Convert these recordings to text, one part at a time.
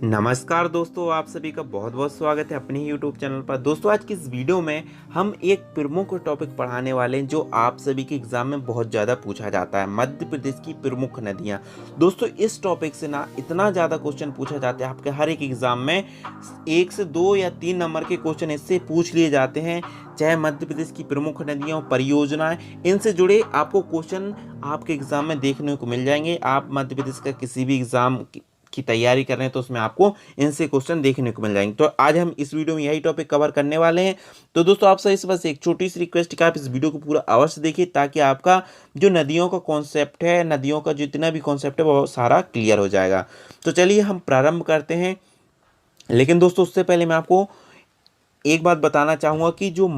नमस्कार दोस्तों, आप सभी का बहुत बहुत स्वागत है अपने ही यूट्यूब चैनल पर। दोस्तों, आज की इस वीडियो में हम एक प्रमुख टॉपिक पढ़ाने वाले हैं जो आप सभी के एग्जाम में बहुत ज़्यादा पूछा जाता है, मध्य प्रदेश की प्रमुख नदियां। दोस्तों, इस टॉपिक से ना इतना ज़्यादा क्वेश्चन पूछा जाता है आपके हर एक एग्जाम में, 1 से 2 या 3 नंबर के क्वेश्चन इससे पूछ लिए जाते हैं। चाहे मध्य प्रदेश की प्रमुख नदियां, परियोजनाएं, इनसे जुड़े आपको क्वेश्चन आपके एग्जाम में देखने को मिल जाएंगे। आप मध्य प्रदेश का किसी भी एग्जाम की तैयारी कर रहे हैं तो उसमें आपको इनसे क्वेश्चन देखने को मिल जाएंगे। तो आज हम इस वीडियो में यही टॉपिक कवर करने वाले हैं। तो दोस्तों, आप सभी से बस एक छोटी सी रिक्वेस्ट कि आप इस वीडियो को पूरा अवश्य देखिए, ताकि आपका जो नदियों का कॉन्सेप्ट है, नदियों का जितना भी कॉन्सेप्ट है वो सारा क्लियर हो जाएगा। तो चलिए हम प्रारंभ करते हैं। लेकिन दोस्तों, उससे पहले मैं आपको एक बात बताना चाहूँगा कि जो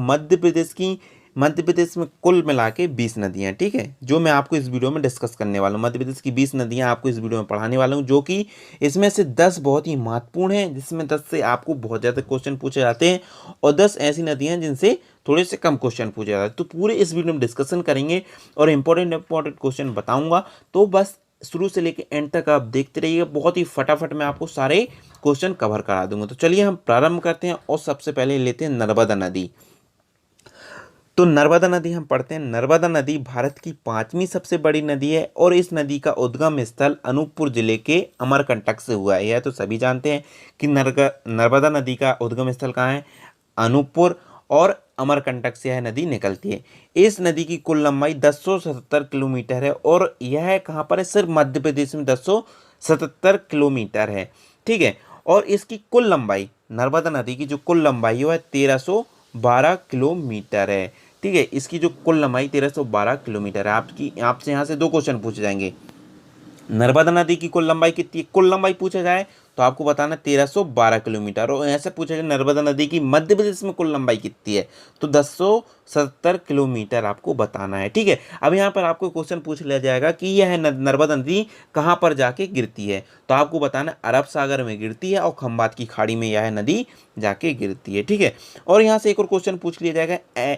मध्य प्रदेश में कुल मिला के 20 नदियाँ हैं, ठीक है, जो मैं आपको इस वीडियो में डिस्कस करने वाला हूँ। मध्य प्रदेश की 20 नदियाँ आपको इस वीडियो में पढ़ाने वाला हूँ, जो कि इसमें से 10 बहुत ही महत्वपूर्ण हैं, जिसमें 10 से आपको बहुत ज़्यादा क्वेश्चन पूछे जाते हैं, और 10 ऐसी नदियाँ हैं जिनसे थोड़े से कम क्वेश्चन पूछे जाते हैं। तो पूरे इस वीडियो में डिस्कशन करेंगे और इंपॉर्टेंट क्वेश्चन बताऊँगा। तो बस शुरू से लेकर एंड तक आप देखते रहिए, बहुत ही फटाफट मैं आपको सारे क्वेश्चन कवर करा दूंगा। तो चलिए हम प्रारंभ करते हैं और सबसे पहले लेते हैं नर्मदा नदी। तो नर्मदा नदी हम पढ़ते हैं। नर्मदा नदी भारत की 5वीं सबसे बड़ी नदी है और इस नदी का उद्गम स्थल अनूपपुर जिले के अमरकंटक से हुआ है। यह तो सभी जानते हैं कि नर्मदा नदी का उद्गम स्थल कहाँ है, अनूपपुर, और अमरकंटक से यह नदी निकलती है। इस नदी की कुल लंबाई 1077 किलोमीटर है और यह कहाँ पर है, सिर्फ मध्य प्रदेश में 1077 किलोमीटर है, ठीक है। और इसकी कुल लंबाई, नर्मदा नदी की जो कुल लंबाई है वह 1312 किलोमीटर है, ठीक है। इसकी जो कुल लंबाई 1312 किलोमीटर है। आपसे यहाँ से 2 क्वेश्चन पूछे जाएंगे। नर्मदा नदी की कुल लंबाई कितनी है, कुल लंबाई पूछा जाए तो आपको बताना 1312 किलोमीटर, और ऐसे पूछा जाए नर्मदा नदी की मध्य प्रदेश में कुल लंबाई कितनी है तो 1070 किलोमीटर आपको बताना है, ठीक है। अब यहाँ पर आपको क्वेश्चन पूछ लिया जाएगा कि यह नर्मदा नदी कहाँ पर जाके गिरती है, तो आपको बताना अरब सागर में गिरती है और खंबात की खाड़ी में यह नदी जाके गिरती है, ठीक है। और यहाँ से एक और क्वेश्चन पूछ लिया जाएगा,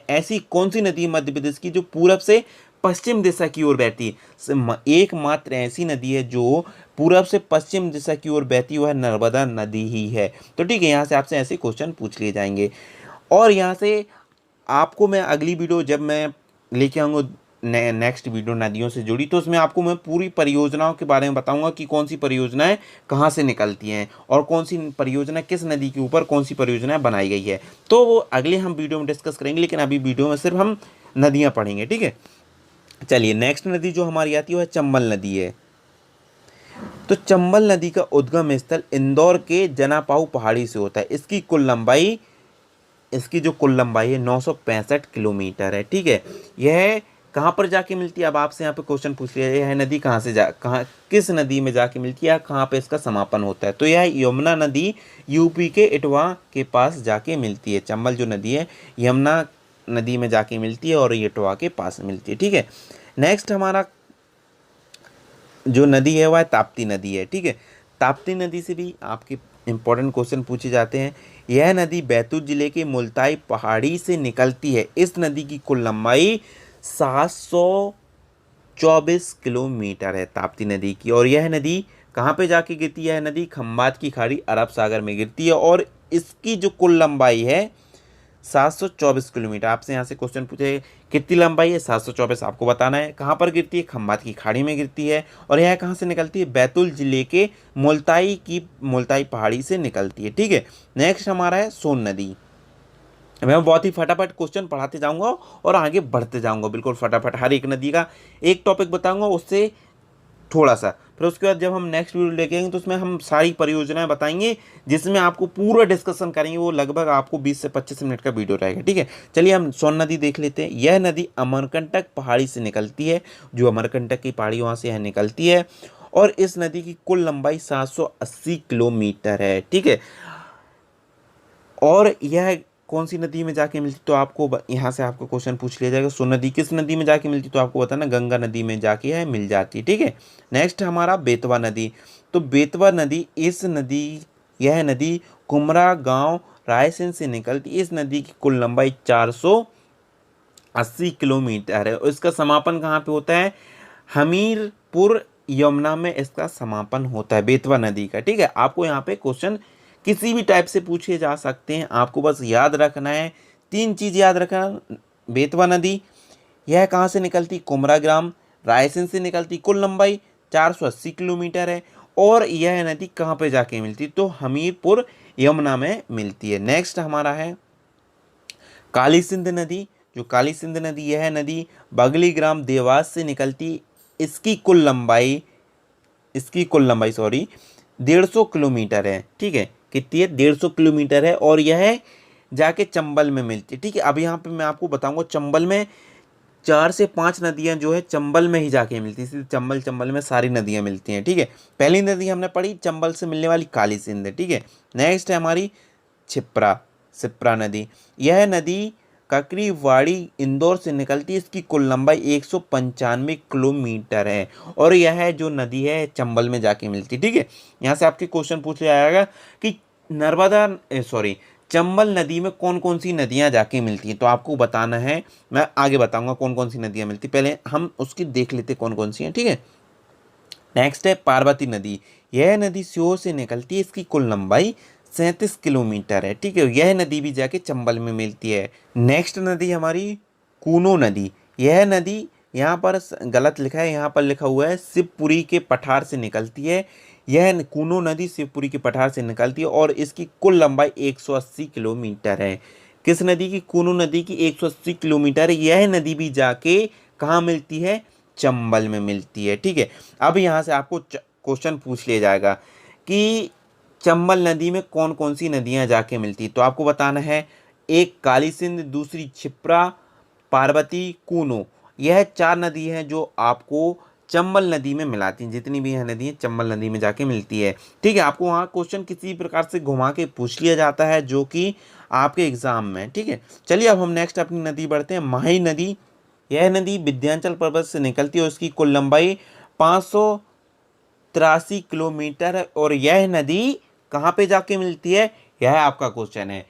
ऐसी कौन सी नदी मध्य प्रदेश की जो पूरब से पश्चिम दिशा की ओर बहती है। एकमात्र ऐसी नदी है जो पूरब से पश्चिम दिशा की ओर बहती हुई नर्मदा नदी ही है। तो ठीक है, यहाँ से आपसे ऐसे क्वेश्चन पूछ लिए जाएंगे। और यहाँ से आपको मैं अगली वीडियो जब मैं लेके आऊँगा, नेक्स्ट वीडियो नदियों से जुड़ी, तो उसमें आपको मैं पूरी परियोजनाओं के बारे में बताऊंगा कि कौन सी परियोजनाएं कहाँ से निकलती हैं और कौन सी परियोजना किस नदी के ऊपर कौन सी परियोजनाएं बनाई गई है। तो वो अगले हम वीडियो में डिस्कस करेंगे, लेकिन अभी वीडियो में सिर्फ हम नदियाँ पढ़ेंगे, ठीक है। चलिए, नेक्स्ट नदी जो हमारी आती है वह चंबल नदी है। तो चंबल नदी का उद्गम स्थल इंदौर के जनापाऊ पहाड़ी से होता है। इसकी जो कुल लंबाई है 965 किलोमीटर है, ठीक है। यह कहाँ पर जाके मिलती है, अब आपसे यहाँ पे क्वेश्चन पूछ लिया, यह नदी कहाँ किस नदी में जाके मिलती है, कहाँ पे इसका समापन होता है, तो यह यमुना नदी यूपी के इटवा के पास जाके मिलती है। चंबल जो नदी है यमुना नदी में जाके मिलती है और इटवा के पास मिलती है, ठीक है। नेक्स्ट हमारा जो नदी है वह ताप्ती नदी है, ठीक है। ताप्ती नदी से भी आपके इंपॉर्टेंट क्वेश्चन पूछे जाते हैं। यह नदी बैतूल जिले के मुल्ताई पहाड़ी से निकलती है। इस नदी की कुल लंबाई 724 किलोमीटर है ताप्ती नदी की, और यह नदी कहाँ पे जाके गिरती है, यह नदी खंबात की खाड़ी अरब सागर में गिरती है, और इसकी जो कुल लंबाई है 724 किलोमीटर। आपसे यहाँ से क्वेश्चन पूछे कितनी लंबाई है, 724 आपको बताना है। कहाँ पर गिरती है, खंबात की खाड़ी में गिरती है, और यह कहाँ से निकलती है, बैतूल जिले के मुल्ताई पहाड़ी से निकलती है, ठीक है। नेक्स्ट हमारा है सोन नदी। मैं बहुत ही फटाफट क्वेश्चन पढ़ाते जाऊंगा और आगे बढ़ते जाऊंगा, बिल्कुल फटाफट हर एक नदी का एक टॉपिक बताऊंगा, उससे थोड़ा सा, फिर उसके बाद जब हम नेक्स्ट वीडियो लेके आएंगे तो उसमें हम सारी परियोजनाएं बताएंगे, जिसमें आपको पूरा डिस्कशन करेंगे। वो लगभग आपको 20 से 25 मिनट का वीडियो रहेगा, ठीक है। चलिए हम सोन नदी देख लेते हैं। यह नदी अमरकंटक पहाड़ी से निकलती है, जो अमरकंटक की पहाड़ी वहाँ से यह निकलती है, और इस नदी की कुल लंबाई 780 किलोमीटर है, ठीक है। और यह कौन सी नदी में जाके मिलती, तो आपको यहाँ से आपको क्वेश्चन पूछ लिया जाएगा, सोन नदी किस नदी में जाके मिलती, तो आपको बताना गंगा नदी में जाके है मिल जाती है, ठीक है। नेक्स्ट हमारा बेतवा नदी। तो बेतवा नदी यह नदी कुमरा गांव रायसेन से निकलती। इस नदी की कुल लंबाई 480 किलोमीटर है, और इसका समापन कहाँ पे होता है, हमीरपुर यमुना में इसका समापन होता है, बेतवा नदी का। ठीक है, आपको यहाँ पे क्वेश्चन किसी भी टाइप से पूछे जा सकते हैं, आपको बस याद रखना है, 3 चीज़ याद रखना। बेतवा नदी यह कहाँ से निकलती? कुमराग्राम रायसेन से निकलती। कुल लंबाई 480 किलोमीटर है। और यह नदी कहाँ पे जाके मिलती? तो हमीरपुर यमुना में मिलती है। नेक्स्ट हमारा है काली सिंध नदी। जो काली सिंध नदी, यह नदी बगली ग्राम देवास से निकलती। इसकी कुल लंबाई 150 किलोमीटर है। ठीक है, कितनी है? 150 किलोमीटर है। और यह जाके चंबल में मिलती है। ठीक है, अब यहाँ पे मैं आपको बताऊंगा, चंबल में 4 से 5 नदियां जो है चंबल में ही जाके मिलती है। इसलिए चंबल में सारी नदियां मिलती हैं। ठीक है, पहली नदी हमने पढ़ी चंबल से मिलने वाली काली सिंध। ठीक है, नेक्स्ट है हमारी छिप्रा नदी। यह नदी ककरीवाड़ी इंदौर से निकलती है। इसकी कुल लंबाई 195 किलोमीटर है। और यह जो नदी है चंबल में जाके मिलती है। ठीक है, यहाँ से आपके क्वेश्चन पूछा जाएगा कि चंबल नदी में कौन कौन सी नदियां जाके मिलती हैं। तो आपको बताना है, मैं आगे बताऊंगा कौन कौन सी नदियां मिलती, पहले हम उसकी देख लेते कौन कौन सी हैं। ठीक है, नेक्स्ट है पार्वती नदी। यह नदी सीहोर से निकलती है। इसकी कुल लंबाई 37 किलोमीटर है। ठीक है, यह नदी भी जाके चंबल में मिलती है। नेक्स्ट नदी हमारी कूनो नदी। यह नदी, यहाँ पर गलत लिखा है, यहाँ पर लिखा हुआ है शिवपुरी के पठार से निकलती है। यह कूनो नदी शिवपुरी के पठार से निकलती है और इसकी कुल लंबाई 180 किलोमीटर है। किस नदी की? कूनो नदी की 180 किलोमीटर है। यह नदी भी जाके कहाँ मिलती है? चंबल में मिलती है। ठीक है, अब यहाँ से आपको क्वेश्चन पूछ लिया जाएगा कि चंबल नदी में कौन कौन सी नदियाँ जाके मिलती, तो आपको बताना है, एक काली सिंध, दूसरी क्षिप्रा, पार्वती, कूनो। यह 4 नदी हैं जो आपको चंबल नदी में मिलाती हैं। जितनी भी यह नदी है चंबल नदी में जाके मिलती है। ठीक है, आपको वहाँ क्वेश्चन किसी प्रकार से घुमा के पूछ लिया जाता है जो कि आपके एग्जाम में। ठीक है, चलिए अब हम नेक्स्ट अपनी नदी बढ़ते हैं, माही नदी। यह नदी विंध्याचल पर्वत से निकलती है। उसकी कुल लंबाई 583 किलोमीटर है। और यह नदी कहाँ पे जाके मिलती है? यह आपका क्वेश्चन है,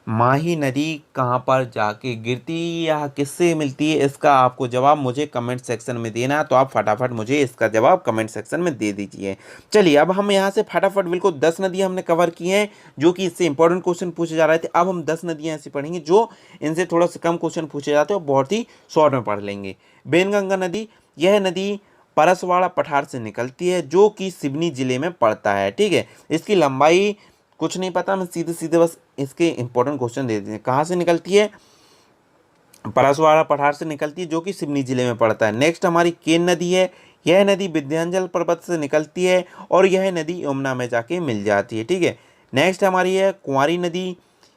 माही नदी कहाँ पर जाके गिरती या किससे मिलती है? इसका आपको जवाब मुझे कमेंट सेक्शन में देना है। तो आप फटाफट मुझे इसका जवाब कमेंट सेक्शन में दे दीजिए। चलिए अब हम यहाँ से फटाफट बिल्कुल 10 नदियाँ हमने कवर की हैं जो कि इससे इंपॉर्टेंट क्वेश्चन पूछे जा रहे थे। अब हम 10 नदियाँ ऐसी पढ़ेंगे जो इनसे थोड़ा सा कम क्वेश्चन पूछे जाते हैं और बहुत ही शॉर्ट में पढ़ लेंगे। बेनगंगा नदी। यह नदी परसवाड़ा पठार से निकलती है जो कि सिवनी जिले में पड़ता है। ठीक है, इसकी लंबाई कुछ नहीं पता, मैं सीधे सीधे बस इसके इंपॉर्टेंट क्वेश्चन दे देते हैं। कहाँ से निकलती है? परसवाड़ा पठार से निकलती है जो कि सिवनी जिले में पड़ता है। नेक्स्ट हमारी केन नदी है। यह नदी विंध्याचल पर्वत से निकलती है और यह नदी यमुना में जाके मिल जाती है। ठीक है, नेक्स्ट हमारी है कुंवारी नदी।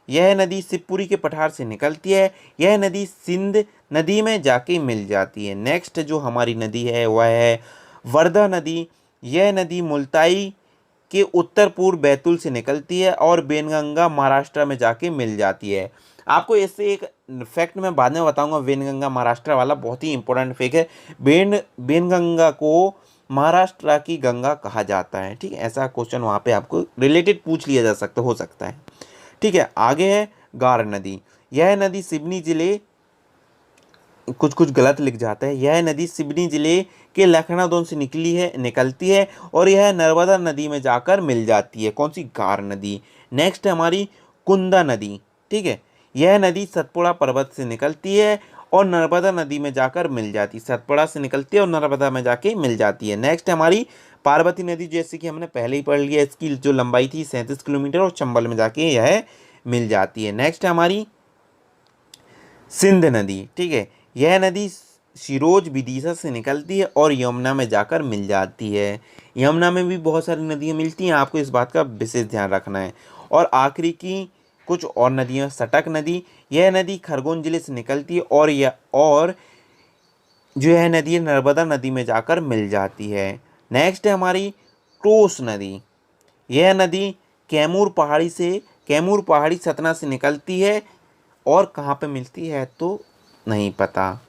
यह नदी शिवपुरी के पठार से निकलती है। यह नदी सिंध नदी में जाके मिल जाती है। नेक्स्ट जो हमारी नदी है वह है वर्धा नदी। यह नदी मुल्ताई के उत्तर पूर्व बैतूल से निकलती है और बेनगंगा महाराष्ट्र में जाके मिल जाती है। आपको इससे एक फैक्ट मैं बाद में बताऊंगा, वेनगंगा महाराष्ट्र वाला बहुत ही इंपॉर्टेंट फैक्ट है। बेनगंगा को महाराष्ट्र की गंगा कहा जाता है। ठीक है, ऐसा क्वेश्चन वहाँ पे आपको रिलेटेड पूछ लिया जा सकता हो सकता है। ठीक है, आगे है गार नदी। यह नदी सिवनी जिले, कुछ गलत लिख जाता है, यह नदी सिवनी जिले के लखनादौन से निकलती है और यह नर्मदा नदी में जाकर मिल जाती है। कौन सी? गार नदी। नेक्स्ट है हमारी कुंदा नदी। ठीक है, यह नदी सतपुड़ा पर्वत से निकलती है और नर्मदा नदी में जाकर मिल जाती है। सतपुड़ा से निकलती है और नर्मदा में जाके मिल जाती है। नेक्स्ट है हमारी पार्वती नदी, जैसे कि हमने पहले ही पढ़ लिया, इसकी जो लंबाई थी 37 किलोमीटर और चंबल में जाके यह मिल जाती है। नेक्स्ट है हमारी सिंध नदी। ठीक है, यह नदी सिरोज विदिशा से निकलती है और यमुना में जाकर मिल जाती है। यमुना में भी बहुत सारी नदियाँ मिलती हैं, आपको इस बात का विशेष ध्यान रखना है। और आखिरी की कुछ और नदियाँ, सटक नदी। यह नदी खरगोन जिले से निकलती है और जो यह नदी है नर्मदा नदी में जाकर मिल जाती है। नेक्स्ट है हमारी टोस नदी। यह नदी कैमूर पहाड़ी सतना से निकलती है और कहाँ पे मिलती है तो नहीं पता,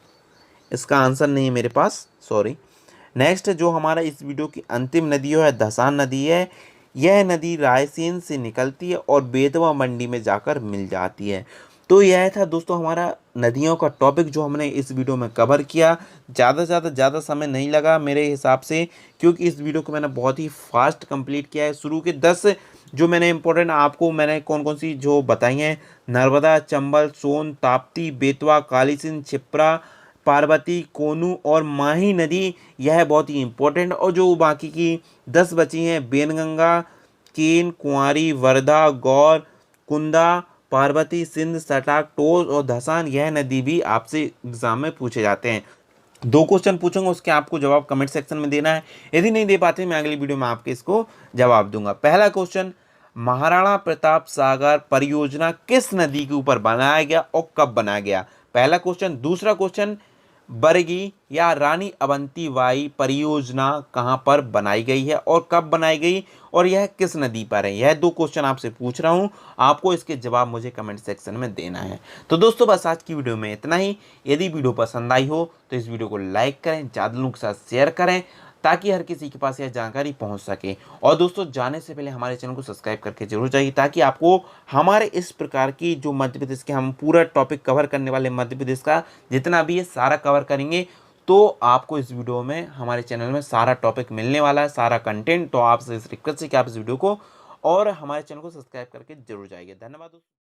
इसका आंसर नहीं है मेरे पास, सॉरी। नेक्स्ट जो हमारा इस वीडियो की अंतिम नदी है धसान नदी है। यह नदी रायसेन से निकलती है और बेतवा मंडी में जाकर मिल जाती है। तो यह था दोस्तों हमारा नदियों का टॉपिक जो हमने इस वीडियो में कवर किया। ज़्यादा समय नहीं लगा मेरे हिसाब से, क्योंकि इस वीडियो को मैंने बहुत ही फास्ट कंप्लीट किया है। शुरू के 10 जो मैंने इंपॉर्टेंट आपको मैंने कौन कौन सी जो बताई हैं, नर्मदा, चंबल, सोन, ताप्ती, बेतवा, काली सिंध, क्षिप्रा, पार्वती, कोनू और माही नदी, यह बहुत ही इंपॉर्टेंट। और जो बाकी की 10 बची हैं, बेनगंगा, केन, कुंवारी, वर्धा, गौर, कुंदा, पार्वती, सिंध, सटाक, टोस और धसान, यह नदी भी आपसे एग्जाम में पूछे जाते हैं। 2 क्वेश्चन पूछूंगा, उसके आपको जवाब कमेंट सेक्शन में देना है। यदि नहीं दे पाते मैं अगली वीडियो में आपके इसको जवाब दूंगा। पहला क्वेश्चन, महाराणा प्रताप सागर परियोजना किस नदी के ऊपर बनाया गया और कब बनाया गया? पहला क्वेश्चन। दूसरा क्वेश्चन, बरगी या रानी अवंतीबाई परियोजना कहां पर बनाई गई है और कब बनाई गई और यह किस नदी पर है? यह 2 क्वेश्चन आपसे पूछ रहा हूं, आपको इसके जवाब मुझे कमेंट सेक्शन में देना है। तो दोस्तों बस आज की वीडियो में इतना ही। यदि वीडियो पसंद आई हो तो इस वीडियो को लाइक करें, ज़्यादा लोगों के साथ शेयर करें, ताकि हर किसी के पास यह जानकारी पहुंच सके। और दोस्तों जाने से पहले हमारे चैनल को सब्सक्राइब करके जरूर जाइए, ताकि आपको हमारे इस प्रकार की जो मध्य प्रदेश के हम पूरा टॉपिक कवर करने वाले मध्य प्रदेश का जितना भी है सारा कवर करेंगे। तो आपको इस वीडियो में हमारे चैनल में सारा टॉपिक मिलने वाला है, सारा कंटेंट। तो आपसे इस रिक्वेस्ट है कि आप इस वीडियो को और हमारे चैनल को सब्सक्राइब करके जरूर जाइए। धन्यवाद दोस्तों।